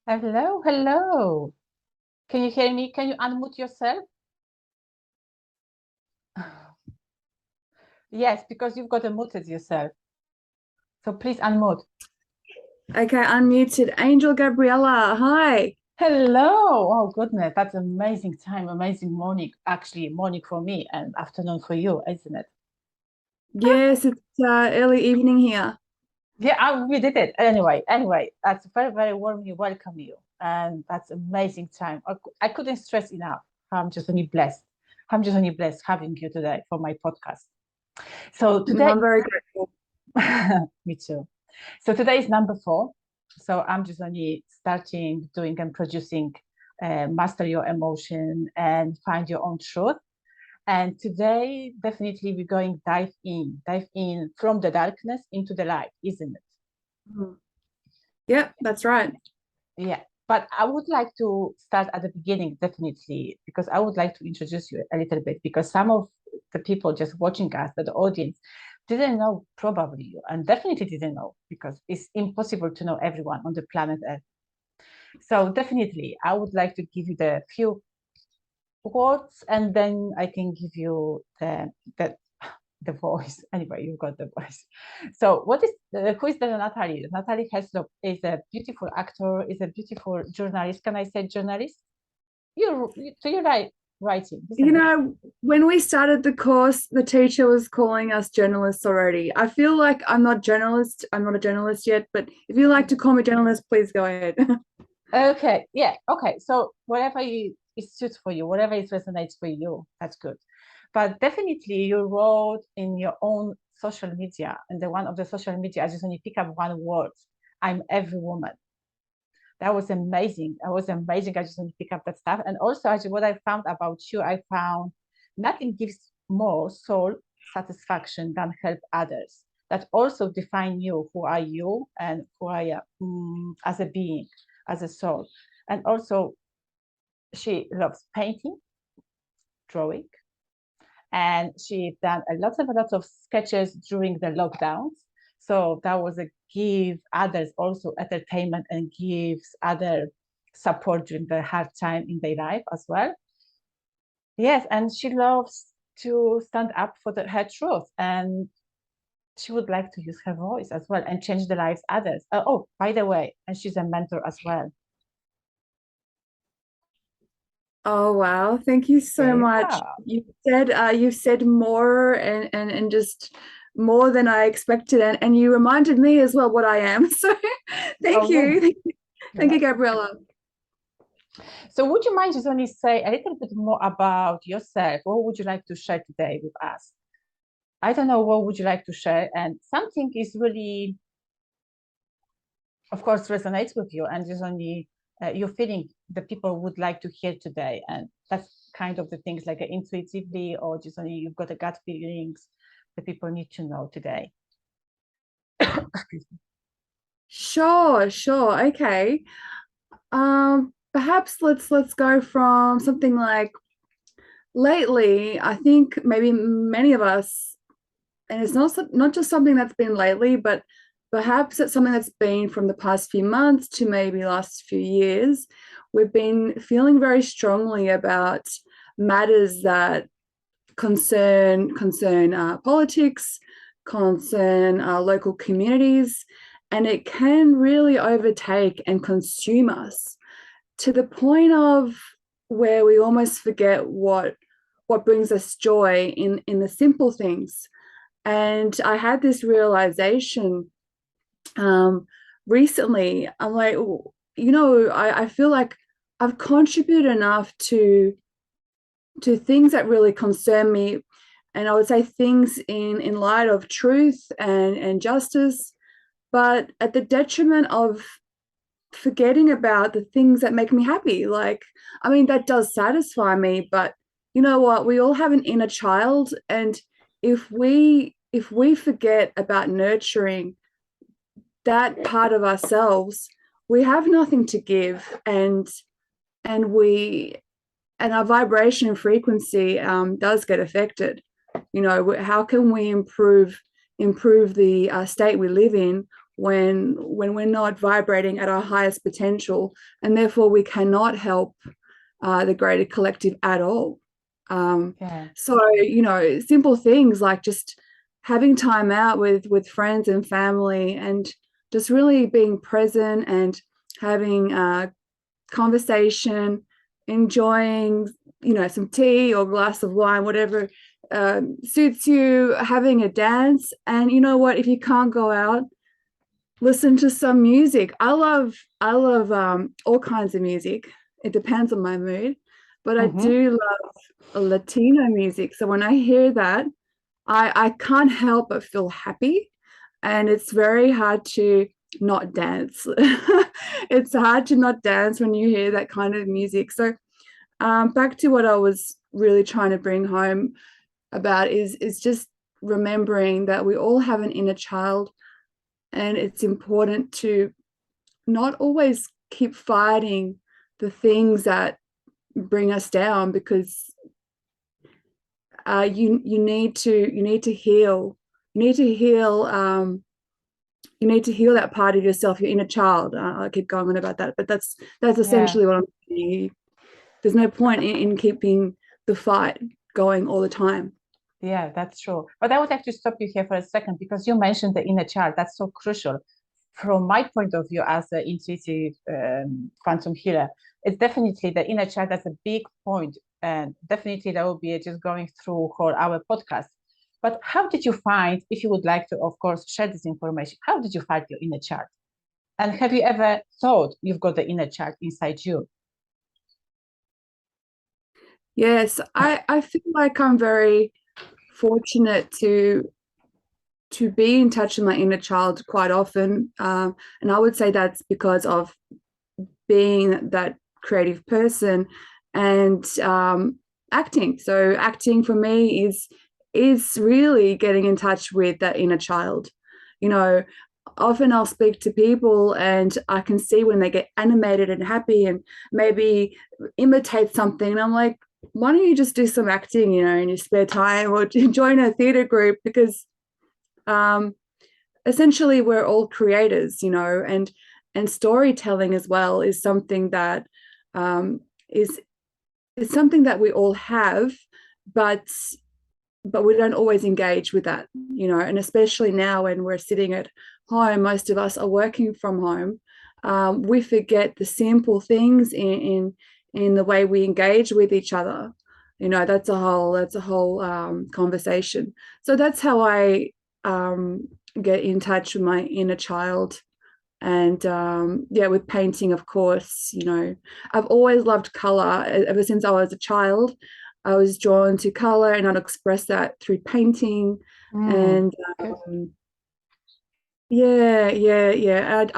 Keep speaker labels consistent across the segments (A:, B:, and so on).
A: Hello, hello. Can you hear me? Can you unmute yourself? Yes, because you've got unmuted yourself. So please unmute.
B: Okay, unmuted. Angel Gabriela, hi.
A: Hello. Oh, goodness. That's amazing time, amazing morning. Actually, morning for me and afternoon for you, isn't it?
B: Yes, it's early evening here.
A: Yeah, we did it. Anyway, that's very, very warmly welcome you. And that's amazing time. I couldn't stress enough. I'm just only blessed. I'm just only blessed having you today for my podcast. So today,
B: I'm very grateful.
A: me too. So today is number 4. So I'm just only starting doing and producing Master Your Emotion and Find Your Own Truth. And today, definitely, we're going dive in from the darkness into the light, isn't it?
B: Mm. Yep, that's right.
A: Yeah. But I would like to start at the beginning, definitely, because I would like to introduce you a little bit, because some of the people just watching us, the audience, didn't know probably you, and definitely didn't know, because it's impossible to know everyone on the planet Earth. So definitely, I would like to give you the few words, and then I can give you the voice. Anyway, you've got the voice. So, who is the Natalie? Natalie Heslop is a beautiful actor, is a beautiful journalist. Can I say journalist? So you write writing,
B: You
A: isn't it?
B: know, when we started the course, the teacher was calling us journalists already. I feel like I'm not journalist. I'm not a journalist yet, but if you like to call me journalist, please go ahead.
A: Okay, yeah, okay. So whatever is suits for you, whatever is resonates for you, that's good. But definitely you wrote in your own social media, and the one of the social media, I just only pick up one word. I'm every woman. That was amazing. That was amazing. I just want to pick up that stuff. And also, actually, what I found about you, I found nothing gives more soul satisfaction than help others. That also define you, who are you, and who I am as a being, as a soul. And also, she loves painting, drawing, and she done a lot of sketches during the lockdowns. So that was a give others also entertainment and gives other support during the hard time in their life as well. Yes, and she loves to stand up for her truth, and she would like to use her voice as well and change the lives others. Oh, by the way, and she's a mentor as well.
B: Oh wow, thank you so much.
A: Yeah.
B: You've said more and just more than I expected, and you reminded me as well what I am. So thank
A: Oh,
B: you.
A: really? You're
B: Thank you,
A: welcome.
B: Gabriella.
A: So would you mind just only say a little bit more about yourself? What would you like to share today with us? I don't know, what would you like to share? And something is really, of course, resonates with you and just only you're feeling the people would like to hear today. And that's kind of the things like intuitively or just only you've got a gut feelings the people need to know today. Excuse me.
B: Sure, sure. Okay. Perhaps let's go from something like lately. I think maybe many of us, and it's not just something that's been lately, but perhaps it's something that's been from the past few months to maybe last few years. We've been feeling very strongly about matters that concern politics, concern local communities, and it can really overtake and consume us to the point of where we almost forget what brings us joy in the simple things. And I had this realization recently. I'm like, I feel like I've contributed enough to things that really concern me, and I would say things in light of truth and justice, but at the detriment of forgetting about the things that make me happy. Like, I mean, that does satisfy me, but you know what? We all have an inner child, and if we forget about nurturing that part of ourselves, we have nothing to give, and we and our vibration frequency does get affected. You know, how can we improve the state we live in when we're not vibrating at our highest potential, and therefore we cannot help the greater collective at all. So, you know, simple things like just having time out with friends and family, and just really being present and having conversation, enjoying, you know, some tea or glass of wine, whatever suits you, having a dance. And you know what, if you can't go out, listen to some music. I love all kinds of music. It depends on my mood, but I do love Latino music. So when I hear that, I can't help but feel happy, and it's very hard to not dance. It's hard to not dance when you hear that kind of music. So back to what I was really trying to bring home about is just remembering that we all have an inner child, and it's important to not always keep fighting the things that bring us down, because you need to heal. You need to heal. You need to heal that part of yourself, your inner child. I keep going on about that, but that's essentially what I'm saying. There's no point in keeping the fight going all the time.
A: Yeah, that's true. But I would like to stop you here for a second, because you mentioned the inner child. That's so crucial. From my point of view as an intuitive quantum healer, it's definitely the inner child. That's a big point. And definitely that will be just going through whole our podcast. But how did you find, if you would like to, of course, share this information, how did you find your inner child? And have you ever thought you've got the inner child inside you?
B: Yes, I feel like I'm very fortunate to be in touch with my inner child quite often, and I would say that's because of being that creative person and acting. So acting for me is really getting in touch with that inner child. You know, often I'll speak to people and I can see when they get animated and happy and maybe imitate something. And I'm like, why don't you just do some acting, you know, in your spare time, or join a theater group? Because um, essentially we're all creators, you know, and storytelling as well is something that um, is something that we all have, but we don't always engage with that, you know. And especially now when we're sitting at home, most of us are working from home. We forget the simple things in the way we engage with each other. You know, that's a whole conversation. So that's how I get in touch with my inner child. And yeah, with painting, of course, you know, I've always loved color. Ever since I was a child, I was drawn to color, and I'd express that through painting. And I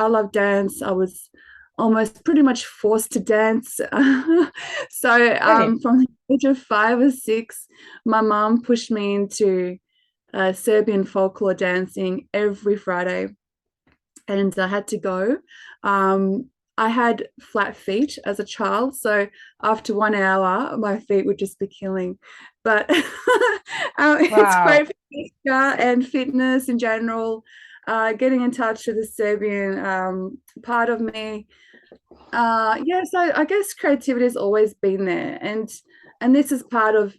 B: love dance. I was almost pretty much forced to dance. So from the age of 5 or 6, my mom pushed me into Serbian folklore dancing every Friday, and I had to go. I had flat feet as a child, so after 1 hour, my feet would just be killing. But it's great for yoga and fitness in general. Getting in touch with the Serbian part of me. Yeah, so I guess creativity has always been there, and this is part of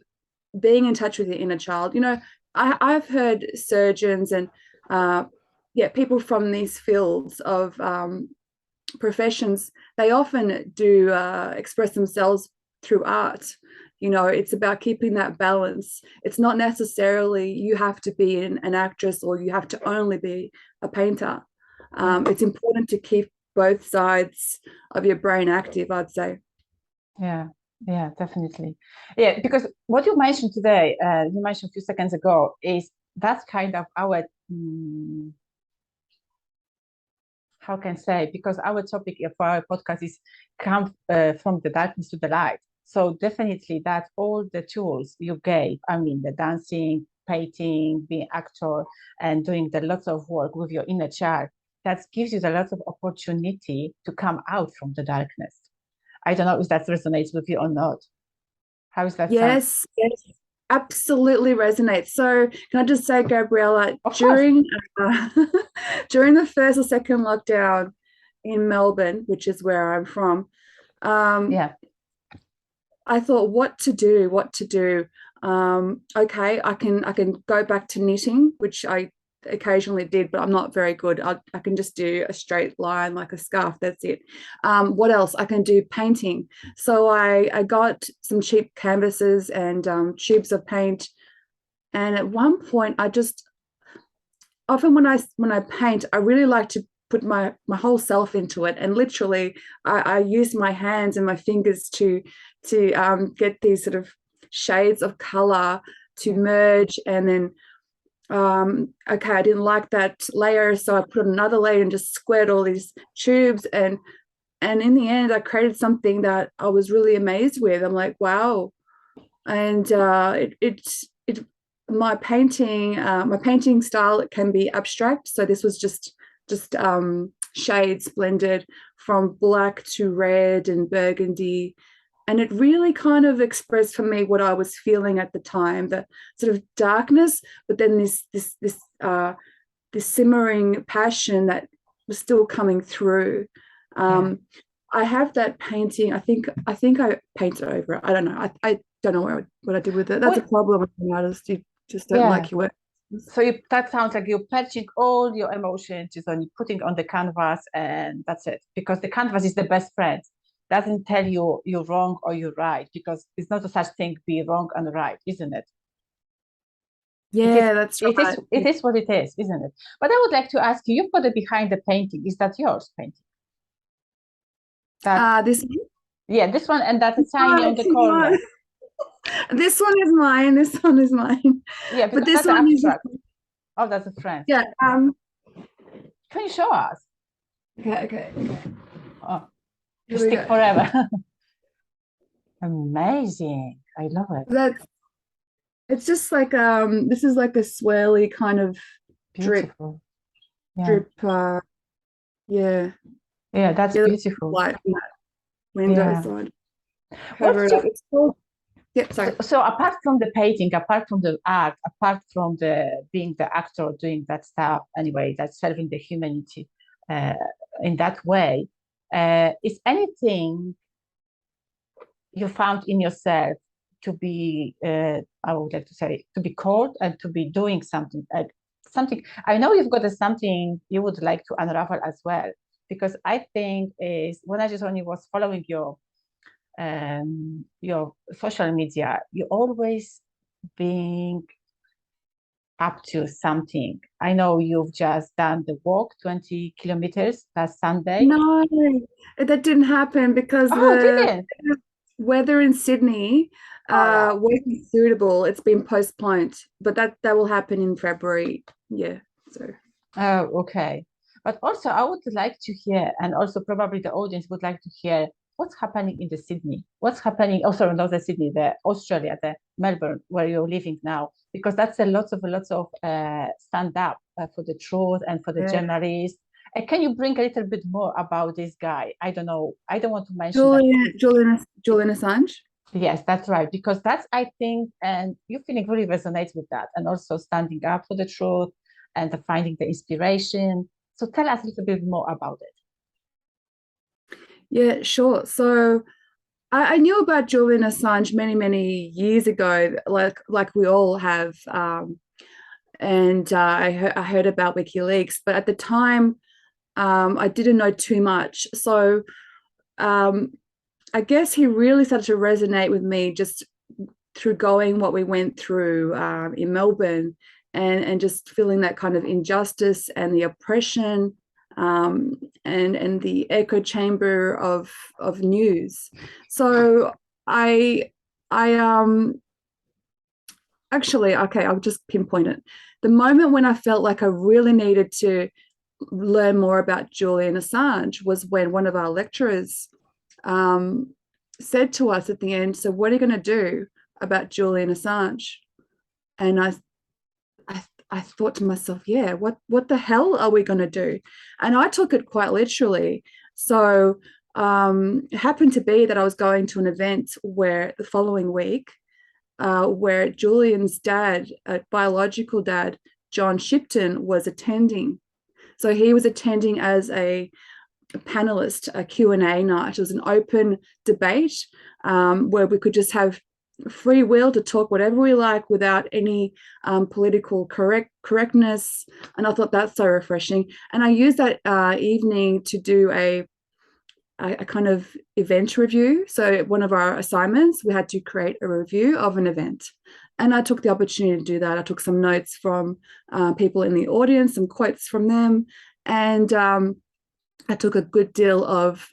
B: being in touch with your inner child. You know, I've heard surgeons and people from these fields of professions, they often do express themselves through art. You know, it's about keeping that balance. It's not necessarily you have to be an actress or you have to only be a painter. It's important to keep both sides of your brain active, I'd say.
A: Yeah, definitely. Yeah, because what you mentioned today, you mentioned a few seconds ago, is that's kind of our how can I say, because our topic for our podcast is come from the darkness to the light. So definitely that all the tools you gave, I mean, the dancing, painting, being actor, and doing the lots of work with your inner child, that gives you a lot of opportunity to come out from the darkness. I don't know if that resonates with you or not. How is that sound?
B: Yes, yes. absolutely resonates. So can I just say, Gabriela,
A: Of course.
B: during during the first or second lockdown in Melbourne, which is where I'm from,
A: Yeah.
B: I thought what to do, what to do. Okay, I can go back to knitting, which I occasionally did, but I'm not very good. I can just do a straight line like a scarf. That's it. What else? I can do painting. So I got some cheap canvases and tubes of paint. And at one point, I just often when I paint, I really like to put my whole self into it, and literally I use my hands and my fingers to get these sort of shades of color to merge, and then okay, I didn't like that layer, so I put another layer and just squared all these tubes, and in the end I created something that I was really amazed with. I'm like, wow. And it my painting style, it can be abstract, so this was just shades blended from black to red and burgundy, and it really kind of expressed for me what I was feeling at the time, the sort of darkness, but then this simmering passion that was still coming through.
A: Yeah.
B: I have that painting. I think I painted over it. I don't know. I don't know what I did with it. That's a
A: Well,
B: problem with an artist. You just don't
A: yeah.
B: like your work.
A: So that sounds like you're patching all your emotions, just on putting on the canvas, and that's it. Because the canvas is the best friend. Doesn't tell you you're wrong or you're right, because it's not a such thing be wrong and right, isn't it? It is.
B: Yeah, that's
A: It is.
B: right.
A: It is what it is, isn't it? But I would like to ask you. You've got it behind the painting. Is that yours painting? That
B: This
A: Yeah, this one, and that's a tiny
B: one,
A: on the corner.
B: this one is mine. This one is mine.
A: Yeah,
B: But
A: because
B: this
A: that's
B: one is just,
A: abstract. Oh, that's a friend.
B: yeah.
A: Can you show us?
B: Okay.
A: Oh, to
B: Here we
A: stick
B: go.
A: forever. Amazing. I love it.
B: That's It's just like this is like a swirly kind of drip
A: Beautiful. Yeah.
B: drip yeah.
A: Yeah, that's
B: Yeah,
A: beautiful.
B: light from that window
A: Yeah.
B: side. Cover
A: What's
B: it
A: your
B: up. It's called, yep,
A: so,
B: sorry.
A: so apart from the painting, apart from the art, apart from the being the actor doing that stuff anyway, that's serving the humanity uh, in that way, is anything you found in yourself to be, I would like to say, to be called and to be doing something, something. I know you've got something you would like to unravel as well, because I think is when I just only was following your social media, you always being up to something. I know you've just done the walk 20 kilometers last Sunday.
B: No, that didn't happen because
A: Oh,
B: the
A: didn't.
B: weather in Sydney
A: Oh, wow.
B: wasn't suitable. It's been postponed, but that will happen in February. Yeah. So
A: Oh, okay. But also, I would like to hear, and also probably the audience would like to hear what's happening in the Sydney. What's happening? Oh, sorry, not the Sydney, the Australia, the Melbourne, where you're living now, because that's a lots of stand up for the truth and for the
B: yeah.
A: journalists. And can you bring a little bit more about this guy? I don't know. I don't want to mention that.
B: Julian Assange.
A: Yes, that's right. Because that's, I think, and you feeling really resonates with that, and also standing up for the truth and finding the inspiration. So tell us a little bit more about it.
B: Yeah, sure. So I knew about Julian Assange many years ago, like we all have, and I heard about WikiLeaks, but at the time, I didn't know too much. So um, I guess he really started to resonate with me just through going what we went through in Melbourne, and just feeling that kind of injustice and the oppression, and the echo chamber of news. So I actually, okay, I'll just pinpoint it. The moment when I felt like I really needed to learn more about Julian Assange was when one of our lecturers um, said to us at the end, "So what are you going to do about Julian Assange?" And I thought to myself, yeah, what the hell are we going to do? And I took it quite literally. So it happened to be that I was going to an event where the following week where Julian's dad, biological dad, John Shipton, was attending. So he was attending as a panelist, a Q&A night. It was an open debate where we could just have free will to talk whatever we like without any political correctness. And I thought that's so refreshing. And I used that evening to do a kind of event review. So one of our assignments, we had to create a review of an event. And I took the opportunity to do that. I took some notes from people in the audience, some quotes from them. And I took a good deal of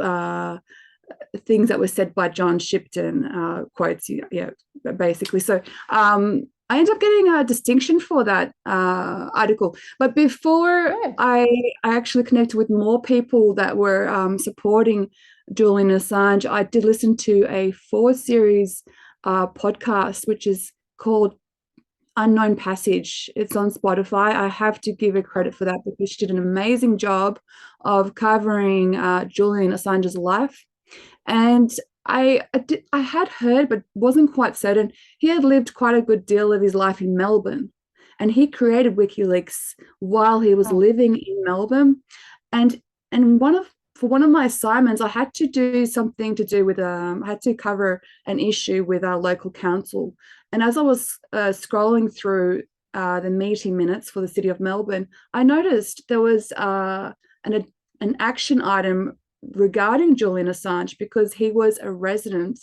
B: things that were said by John Shipton, quotes, yeah, basically. So I ended up getting a distinction for that article. But before I actually connected with more people that were supporting Julian Assange, I did listen to a 4-series podcast, which is called Unknown Passage. It's on Spotify. I have to give her credit for that because she did an amazing job of covering Julian Assange's life. And I had heard, but wasn't quite certain, he had lived quite a good deal of his life in Melbourne. And he created WikiLeaks while he was living in Melbourne. And for one of my assignments, I had to do something to do with, I had to cover an issue with our local council. And as I was scrolling through the meeting minutes for the City of Melbourne, I noticed there was an action item regarding Julian Assange because he was a resident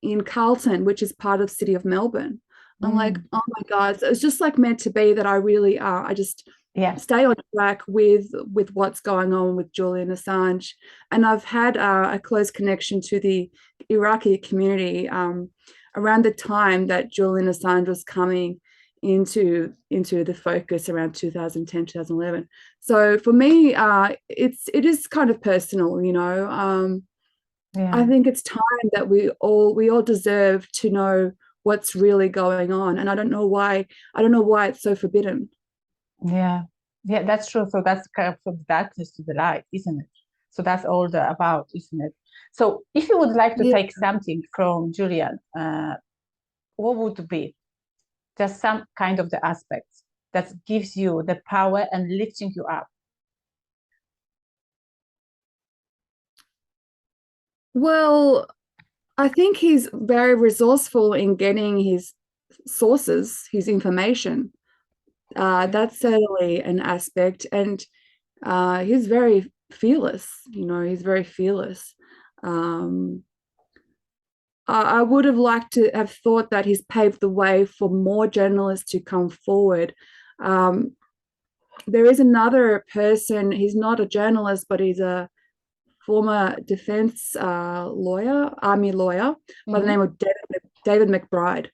B: in Carlton, which is part of City of Melbourne. I'm like, oh my God. So it's just like meant to be that I really I just stay on track with what's going on with Julian Assange. And I've had a close connection to the Iraqi community around the time that Julian Assange was coming into the focus around 2010, 2011. So for me, it is kind of personal, you know. I think it's time that we all deserve to know what's really going on, and I don't know why it's so forbidden.
A: Yeah, that's true. So that's kind of from darkness to the light, isn't it? So that's all about, isn't it? So if you would like to take something from Julian, what would it be? Just some kind of the aspects that gives you the power and lifting you up.
B: Well, I think he's very resourceful in getting his sources, his information. That's certainly an aspect. And he's very fearless, you know, he's very fearless. I would have liked to have thought that he's paved the way for more journalists to come forward. There is another person, he's not a journalist, but he's a former defense lawyer, army lawyer, by the name of David McBride.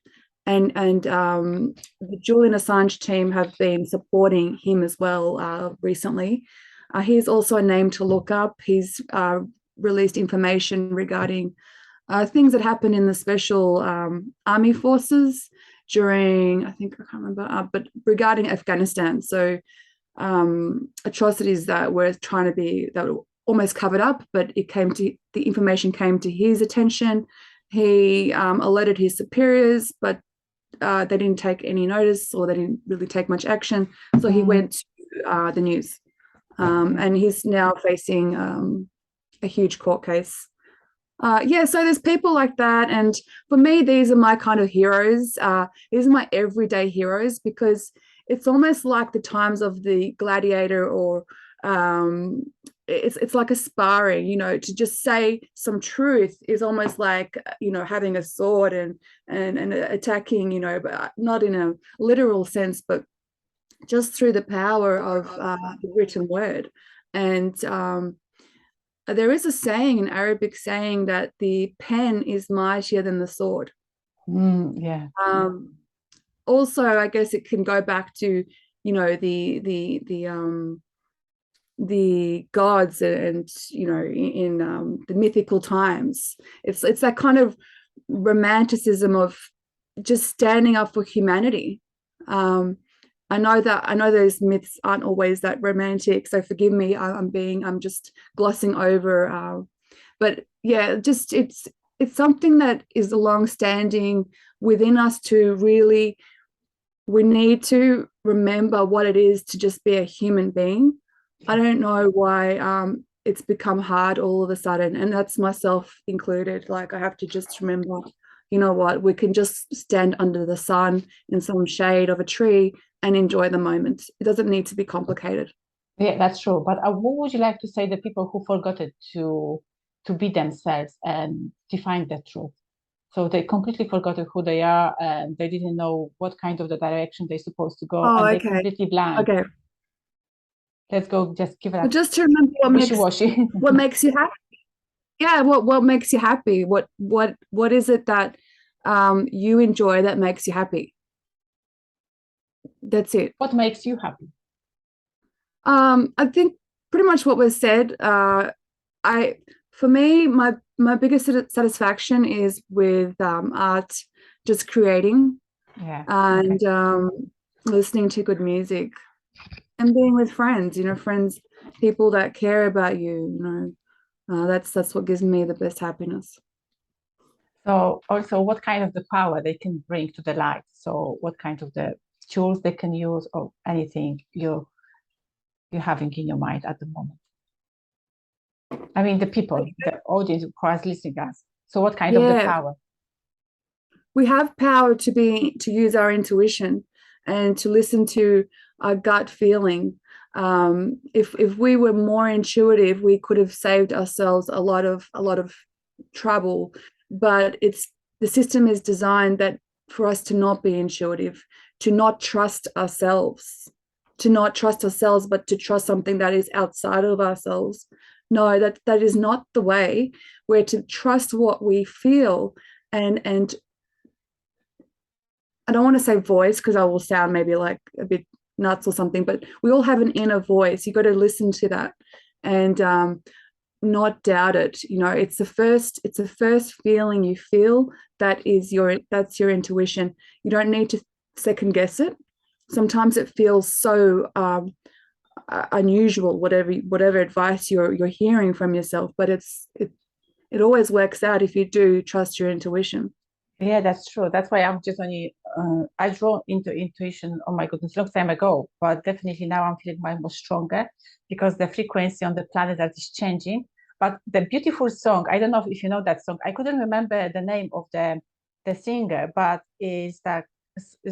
B: And the Julian Assange team have been supporting him as well recently. He's also a name to look up. He's released information regarding things that happened in the special army forces during, I think, I can't remember, but regarding Afghanistan. So atrocities that were that were almost covered up, but the information came to his attention. He alerted his superiors, but they didn't take any notice, or they didn't really take much action. So he went to the news, and he's now facing a huge court case. So there's people like that, and for me, these are my kind of heroes. These are my everyday heroes, because it's almost like the times of the gladiator, or it's like a sparring, you know, to just say some truth is almost like, you know, having a sword and attacking, you know, but not in a literal sense, but just through the power of the written word. And there is a saying, an Arabic saying, that the pen is mightier than the sword. Also, I guess it can go back to, you know, the gods, and you know, in the mythical times. It's that kind of romanticism of just standing up for humanity. I know those myths aren't always that romantic, so forgive me. I'm just glossing over, but yeah, just it's something that is a long-standing within us to really, we need to remember what it is to just be a human being. I don't know why it's become hard all of a sudden, and that's myself included. Like, I have to just remember, you know what, we can just stand under the sun in some shade of a tree and enjoy the moment. It doesn't need to be complicated.
A: Yeah, that's true. But what would you like to say the people who forgot it to be themselves and define the truth? So they completely forgot who they are, and they didn't know what kind of the direction they're supposed to go,
B: Oh,
A: and they
B: okay.
A: completely blank.
B: Okay.
A: Let's go, just give it
B: Well,
A: a
B: just to remember
A: wishy-washy.
B: what makes you happy. Yeah, what makes you happy? What is it that you enjoy that makes you happy? That's it.
A: What makes you happy?
B: I think pretty much what was said. I For me, my biggest satisfaction is with art, just creating
A: Yeah.
B: and
A: Okay.
B: listening to good music and being with friends. You know, friends, people that care about you. You know, that's what gives me the best happiness.
A: So also what kind of the power they can bring to the light. So what kind of the tools they can use or anything you're having in your mind at the moment. I mean the people, the audience who is listening us. So what kind of the
B: Yeah,
A: power?
B: we have power to use our intuition and to listen to our gut feeling. If we were more intuitive, we could have saved ourselves a lot of trouble. But the system is designed that for us to not be intuitive, to not trust ourselves, but to trust something that is outside of ourselves. No, that is not the way. We're to trust what we feel, and I don't want to say voice because I will sound maybe like a bit nuts or something, but we all have an inner voice. You got to listen to that and not doubt it. You know, it's the first feeling you feel that's your intuition. You don't need to second guess it. Sometimes it feels so unusual, whatever advice you're hearing from yourself, but it always works out if you do trust your intuition.
A: Yeah, that's true. That's why I'm just only I draw into intuition, oh my goodness, long time ago, but definitely now I'm feeling my more stronger because the frequency on the planet that is changing. But the beautiful song, I don't know if you know that song. I couldn't remember the name of the singer, but is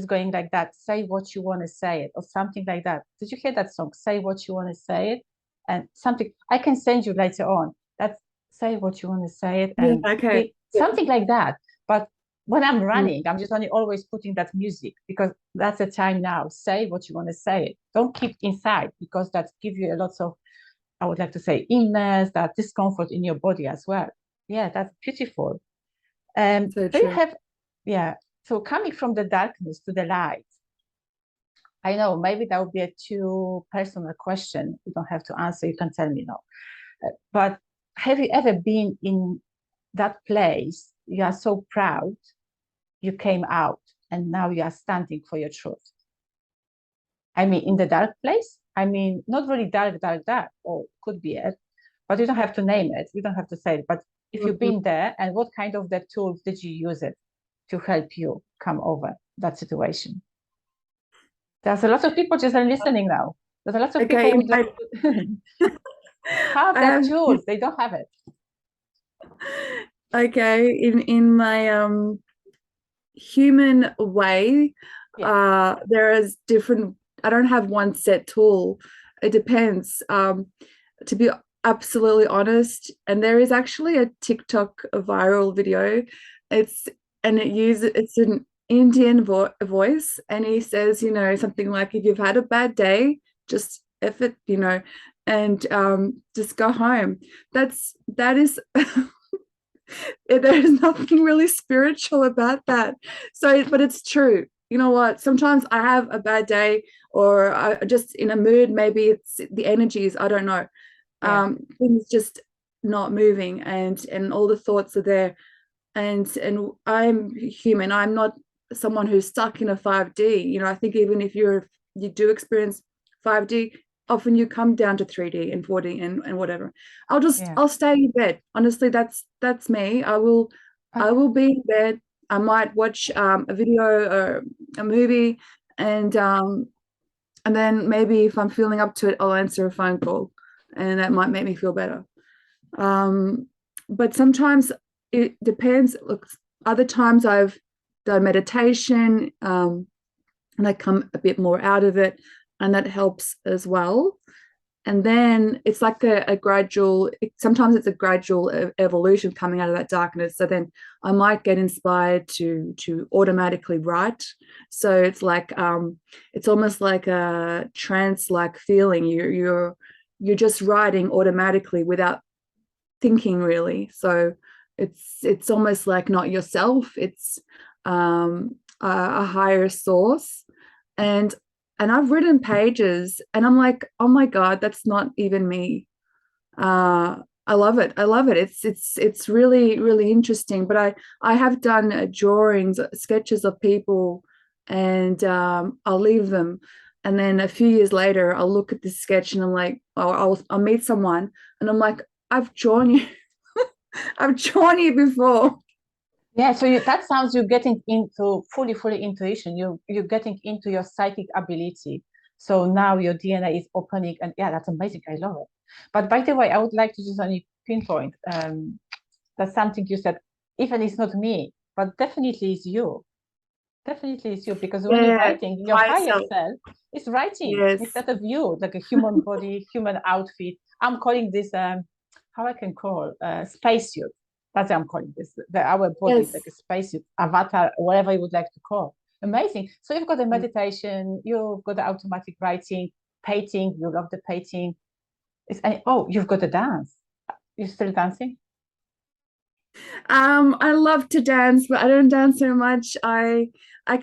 A: going like that. Say what you want to say it, or something like that. Did you hear that song? Say what you want to say it, and something I can send you later on. That's say what you want to say it,
B: Yeah,
A: and
B: okay. Yeah.
A: something like that. But when I'm
B: Mm.
A: running, I'm just only always putting that music because that's the time now. Say what you want to say it. Don't keep inside because that gives you a lot of, I would like to say, illness, that discomfort in your body as well. Yeah, that's beautiful.
B: So
A: Do you
B: true.
A: have, yeah. So coming from the darkness to the light, I know maybe that would be a too personal question. You don't have to answer. You can tell me no. But have you ever been in that place? You are so proud you came out and now you are standing for your truth. I mean, in the dark place, I mean, not really dark, dark, dark, or could be it, but you don't have to name it. You don't have to say it. But if you've
B: Mhm.
A: been there, and what kind of the tools did you use it to help you come over that situation? There's a lot of people just listening now. There's a lot of
B: Okay,
A: people who just have that
B: I
A: tools. They don't have it.
B: okay, in my human way,
A: Yeah.
B: there is different. I don't have one set tool. It depends. To be absolutely honest, and there is actually a TikTok a viral video. It's it's an Indian voice, and he says, you know, something like, if you've had a bad day, just F it, you know, and just go home. That is there is nothing really spiritual about that. So, but it's true. You know what? Sometimes I have a bad day or I just in a mood. Maybe it's the energies. I don't know.
A: Yeah.
B: Things just not moving, and all the thoughts are there. And I'm human. I'm not someone who's stuck in a 5D. You know, I think even if you do experience 5D, often you come down to 3D and 4D and whatever.
A: Yeah.
B: I'll stay in bed. Honestly, that's me. I will
A: But
B: be in bed I might watch a video or a movie, and then maybe if I'm feeling up to it, I'll answer a phone call, and that might make me feel better. But sometimes it depends. Look, other times I've done meditation, and I come a bit more out of it, and that helps as well. And then it's like a gradual, sometimes it's a gradual evolution coming out of that darkness. So then I might get inspired to automatically write. So it's like it's almost like a trance like feeling. You're just writing automatically without thinking, really. So it's almost like not yourself, it's a higher source. And I've written pages and I'm like, oh my God, that's not even me. I love it. I love it. It's really, really interesting. But I have done drawings, sketches of people, and I'll leave them. And then a few years later, I'll look at this sketch and I'm like, oh, I'll meet someone and I'm like, I've drawn you. I've drawn you before.
A: Yeah, so that sounds you're getting into fully intuition. You're getting into your psychic ability. So now your DNA is opening, and yeah, that's amazing. I love it. But by the way, I would like to just only pinpoint that's something you said. Even it's not me, but definitely it's you. Definitely it's you because when you're
B: Yeah,
A: writing, your higher
B: myself.
A: self is writing
B: Yes.
A: instead of you, like a human body, human outfit. I'm calling this how I can call spacesuit. That's what I'm calling this. Our body is like
B: Yes.
A: a spacesuit, avatar, whatever you would like to call. Amazing. So you've got the meditation, you've got the automatic writing, painting. You love the painting. Oh, you've got the dance. You're still dancing?
B: I love to dance, but I don't dance so much. I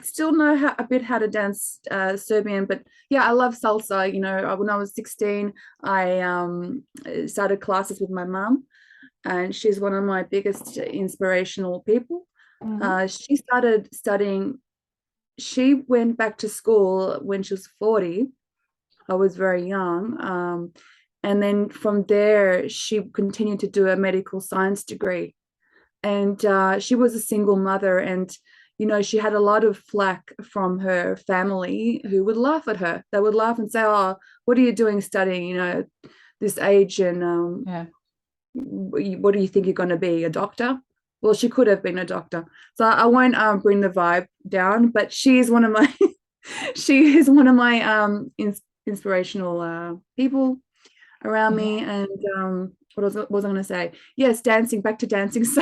B: still know a bit how to dance Serbian, but yeah, I love salsa. You know, when I was 16, I started classes with my mum, and she's one of my biggest inspirational people.
A: Mm-hmm.
B: She started studying. She went back to school when she was 40. I was very young. And then from there, she continued to do a medical science degree. And she was a single mother. And, you know, she had a lot of flack from her family who would laugh at her. They would laugh and say, oh, what are you doing studying, you know, this age? And
A: Yeah.
B: what do you think you're going to be, a doctor? Well, she could have been a doctor. So I won't bring the vibe down, but she is one of my she is one of my inspirational people around me.
A: Yeah.
B: And what was I going to say? Yes, dancing. Back to dancing. So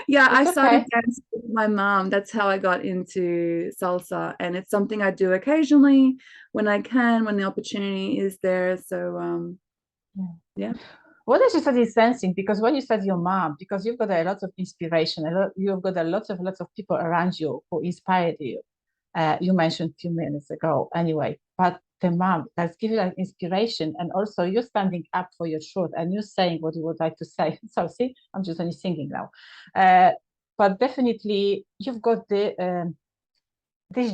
B: yeah, I
A: It's
B: started
A: okay.
B: dancing with my mom. That's how I got into salsa, and it's something I do occasionally when I can, when the opportunity is there. So
A: Yeah.
B: yeah.
A: What did you study sensing? Because when you said your mom, because you've got a lot of inspiration, you've got a lots of people around you who inspired you. You mentioned a few minutes ago, anyway. But the mom that's giving you that inspiration, and also you're standing up for your truth, and you're saying what you would like to say. So see, I'm just only singing now. But definitely, you've got this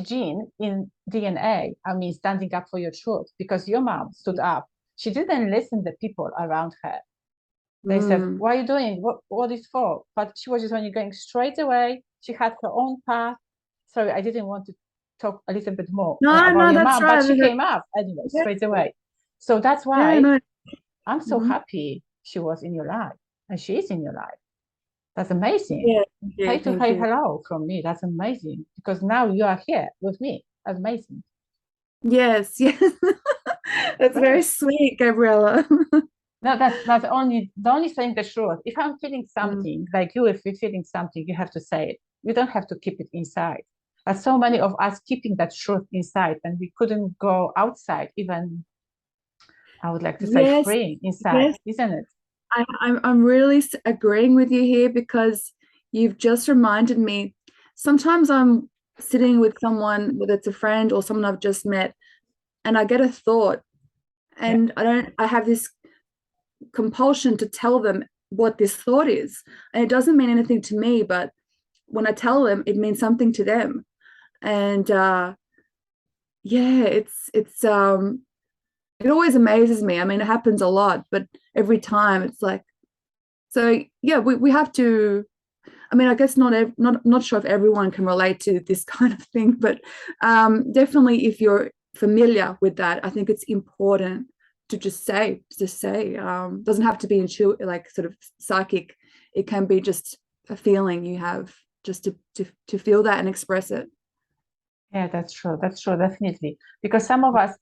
A: gene in DNA. I mean, standing up for your truth, because your mom stood up. She didn't listen to the people around her. They said,
B: Mm.
A: what are you doing? What is for? But she was just only going straight away. She had her own path. Sorry, I didn't want to talk a little bit more
B: No,
A: about
B: no,
A: your
B: that's
A: mom, but
B: right.
A: she came up anyway,
B: Yeah,
A: straight away. So that's
B: yeah,
A: why
B: no.
A: I'm so
B: Mhm.
A: happy she was in your life and she is in your life. That's amazing.
B: Yeah, thank
A: Say
B: you,
A: to
B: thank
A: her
B: you.
A: hello from me. That's amazing because now you are here with me. That's amazing.
B: Yes, yes. That's very
A: Great.
B: sweet, Gabriela.
A: No, that's only the only saying the truth. If I'm feeling
B: Mm.
A: something like you, if you're feeling something, you have to say it. You don't have to keep it inside. There's so many of us keeping that truth inside, and we couldn't go outside, even I would like to say
B: Yes,
A: free inside,
B: yes.
A: isn't it?
B: I'm really agreeing with you here because you've just reminded me. Sometimes I'm sitting with someone, whether it's a friend or someone I've just met, and I get a thought,
A: Yeah.
B: and I have this compulsion to tell them what this thought is. And it doesn't mean anything to me, but when I tell them, it means something to them. And yeah, it always amazes me. I mean, it happens a lot, but every time it's like, so yeah, we have to I mean, I guess not sure if everyone can relate to this kind of thing, but definitely if you're familiar with that, I think it's important to just say. Doesn't have to be like sort of psychic. It can be just a feeling you have, just to feel that and express it.
A: Yeah, that's true. That's true, definitely. Because some of us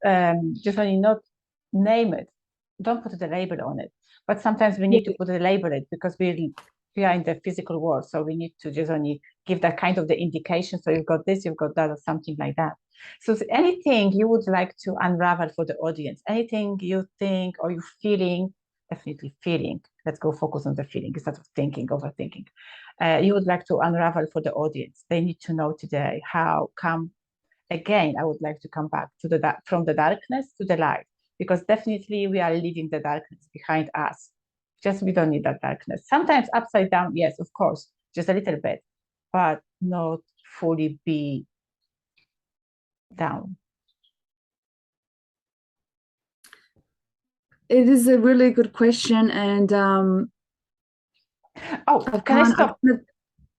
A: just when you not name it, don't put the label on it. But sometimes we need to put a label it because we are in the physical world, so we need to just only give that kind of the indication. So you've got this, you've got that, or something like that. So is anything you would like to unravel for the audience? Anything you think or you feeling, definitely feeling. Let's go focus on the feeling instead of thinking, overthinking. You would like to unravel for the audience. They need to know today how come. Again, I would like to come back to from the darkness to the light, because definitely we are leaving the darkness behind us. Just we don't need that darkness. Sometimes upside down, yes, of course, just a little bit, but not fully be down.
B: It is a really good question, and
A: Oh, can I stop?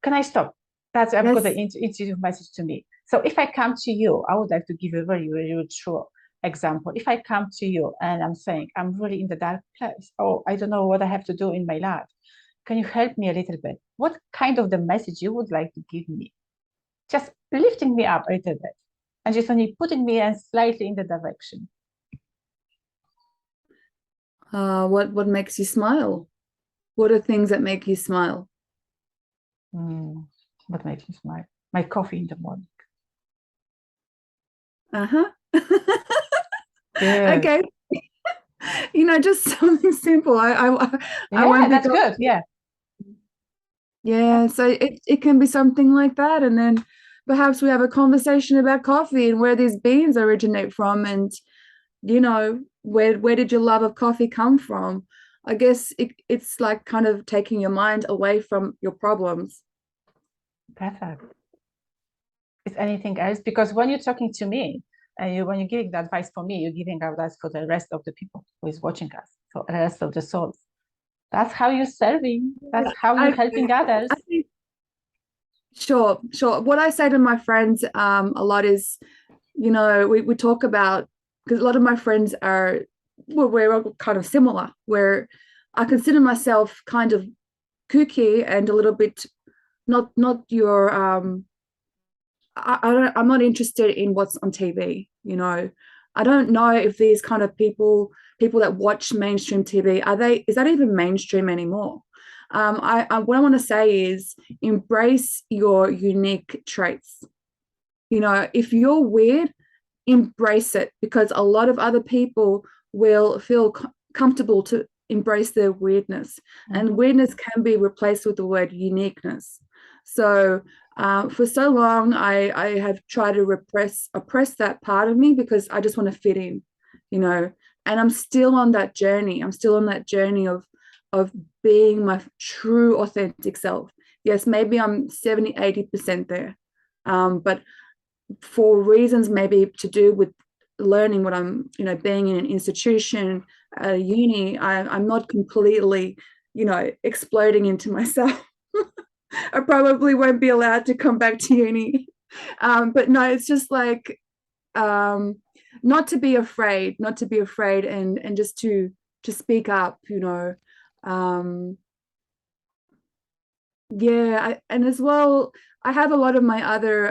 A: Can I stop? I've
B: yes.
A: got the intuitive message to me. So if I come to you, I would like to give a very, very true example. If I come to you and I'm saying I'm really in the dark place, oh, I don't know what I have to do in my life. Can you help me a little bit? What kind of the message you would like to give me? Just lifting me up a little bit and just only putting me in slightly in the direction.
B: What makes you smile? What are things that make you smile?
A: What makes me smile? My coffee in the morning.
B: Uh-huh.
A: Good.
B: Okay. Just something simple. I won't be
A: that's good. Yeah.
B: Yeah, so it can be something like that, and then perhaps we have a conversation about coffee and where these beans originate from, and where did your love of coffee come from? I guess it's like kind of taking your mind away from your problems.
A: Perfect. Is anything else? Because when you're talking to me and when you're giving the advice for me, you're giving advice for the rest of the people who is watching us, for the rest of the souls. That's how you're serving. That's how you're helping others.
B: Sure. What I say to my friends a lot is, we talk about, because a lot of my friends we're kind of similar, where I consider myself kind of kooky and a little bit not your I'm not interested in what's on TV. I don't know if these kind of people that watch mainstream TV, is that even mainstream anymore? What I want to say is embrace your unique traits. If you're weird, embrace it, because a lot of other people will feel comfortable to embrace their weirdness, and weirdness can be replaced with the word uniqueness. So for so long, I have tried to oppress that part of me because I just want to fit in, and I'm still on that journey. Of being my true authentic self. Yes, maybe I'm 70-80% there, but for reasons maybe to do with learning what I'm, being in an institution, uni, I'm not completely, exploding into myself. I probably won't be allowed to come back to uni. But no, it's just like not to be afraid, and just to speak up, and as well, I have a lot of my other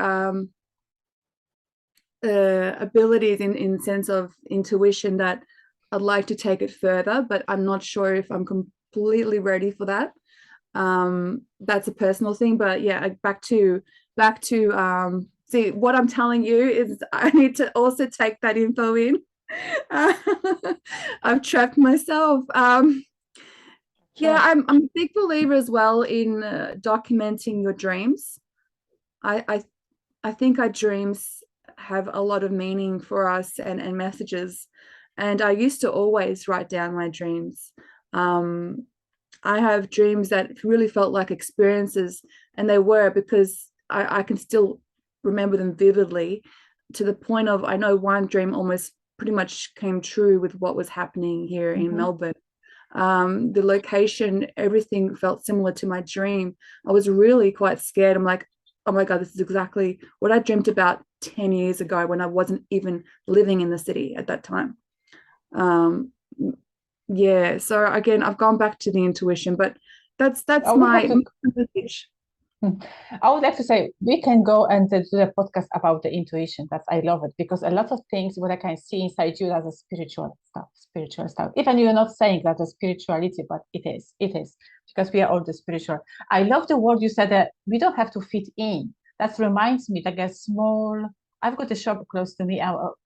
B: abilities in sense of intuition that I'd like to take it further, but I'm not sure if I'm completely ready for that. That's a personal thing, but yeah, back to see, what I'm telling you is I need to also take that info in. I've trapped myself. Yeah, I'm a big believer as well in documenting your dreams. I think our dreams have a lot of meaning for us, and messages. And I used to always write down my dreams. I have dreams that really felt like experiences, and they were, because I can still remember them vividly, to the point of, I know one dream almost pretty much came true with what was happening here in Melbourne. The location, everything felt similar to my dream. I was really quite scared. I'm like, oh my God, this is exactly what I dreamt about 10 years ago when I wasn't even living in the city at that time. Um, yeah, so again, I've gone back to the intuition, but that's
A: Oh, we have
B: my
A: to.
B: message.
A: I would like to say we can go and do the podcast about the intuition. That's I love it because a lot of things what I can see inside you as a spiritual stuff. Even you're not saying that as spirituality, but it is because we are all the spiritual. I love the word you said that we don't have to fit in. That reminds me like a small. I've got a shop close to me.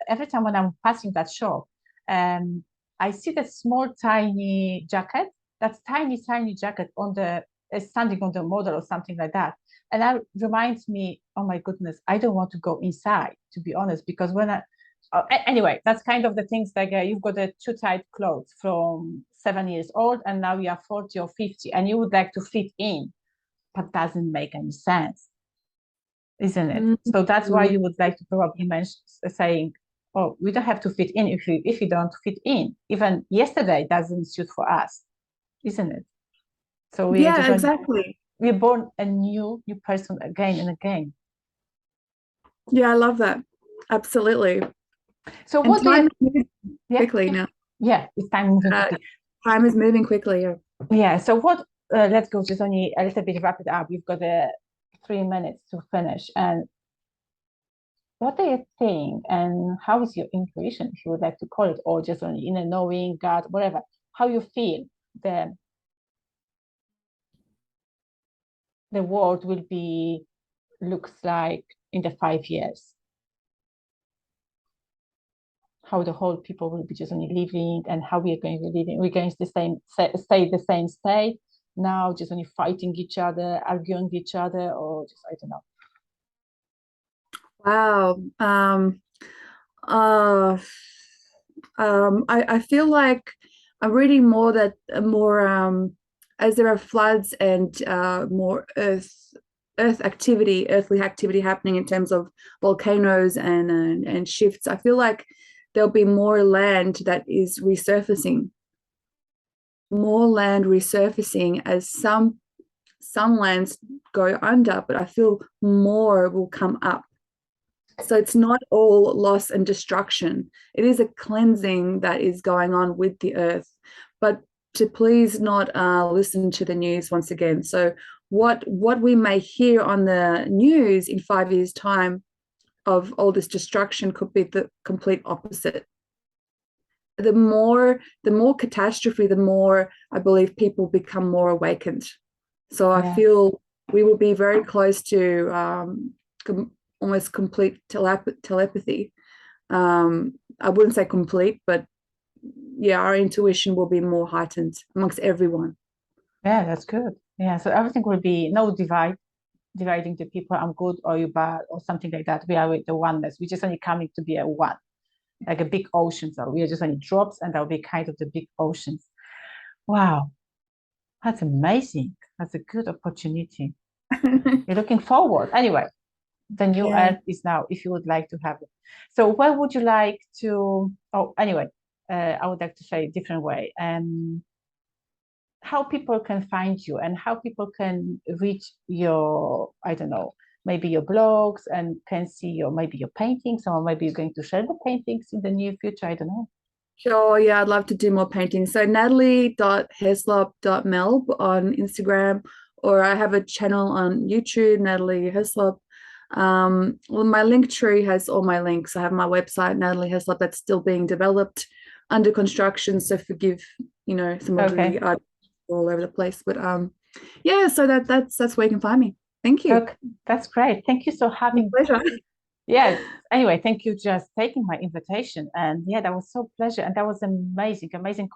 A: Every time when I'm passing that shop, um, I see that small tiny jacket. That's tiny jacket on the standing on the model or something like that. And that reminds me, oh my goodness, I don't want to go inside, to be honest, because when anyway, that's kind of the things like you've got the too tight clothes from 7 years old and now you are 40 or 50 and you would like to fit in, but doesn't make any sense, isn't it?
B: Mm-hmm.
A: So that's why you would like to probably mention saying, oh, we don't have to fit in if you don't fit in. Even yesterday doesn't suit for us, isn't it? So we just
B: Yeah,
A: want
B: exactly.
A: we're born a new person again and again.
B: Yeah, I love that. Absolutely.
A: So
B: And
A: what do you?
B: time is moving
A: Yeah,
B: quickly now.
A: it's time moving
B: Uh,
A: quickly.
B: time is moving quickly. Yeah.
A: Yeah. So what? Let's go just only a little bit wrap it up. We've got 3 minutes to finish. And what do you think? And how is your intuition, if you would like to call it, or just only inner knowing, God, whatever? How you feel the world will be looks like in the 5 years? How the whole people will be just only living and how we are going to be living. We're going to stay the same state now, just only fighting each other, arguing each other, or just I don't know.
B: Wow. Uh, I feel like I'm reading more that more as there are floods and more earthly activity happening in terms of volcanoes and shifts. I feel like there'll be more land that is resurfacing, more land resurfacing as some lands go under, but I feel more will come up. So it's not all loss and destruction. It is a cleansing that is going on with the earth. But to please not listen to the news once again. So what we may hear on the news in 5 years' time of all this destruction could be the complete opposite. The more catastrophe, the more I believe people become more awakened. So I feel we will be very close to almost complete telepathy. I wouldn't say complete, but yeah, our intuition will be more heightened amongst everyone.
A: Yeah, that's good. Yeah, so everything will be no dividing the people. I'm good or you bad or something like that. We are with the oneness. We're just only coming to be a one, like a big ocean. So we are just only drops, and that'll be kind of the big oceans. Wow, that's amazing. That's a good opportunity. We're looking forward. Anyway, the new
B: Yeah.
A: earth is now, if you would like to have it. So where would you like to, oh, anyway, I would like to say a different way. How people can find you and how people can reach your, I don't know, maybe your blogs and can see your, maybe your paintings, or maybe you're going to share the paintings in the near future. I don't know.
B: Sure, yeah, I'd love to do more paintings. So natalie.heslop.melb on Instagram, or I have a channel on YouTube, Natalie Heslop. Well, my link tree has all my links. I have my website, Natalie Heslop, that's still being developed, under construction. So forgive, some of
A: Okay.
B: the art all over the place. But yeah, so that's where you can find me. Thank you.
A: Okay. That's great. Thank you so having.
B: Pleasure.
A: Yeah. Anyway, thank you just taking my invitation. And yeah, that was so pleasure. And that was amazing, amazing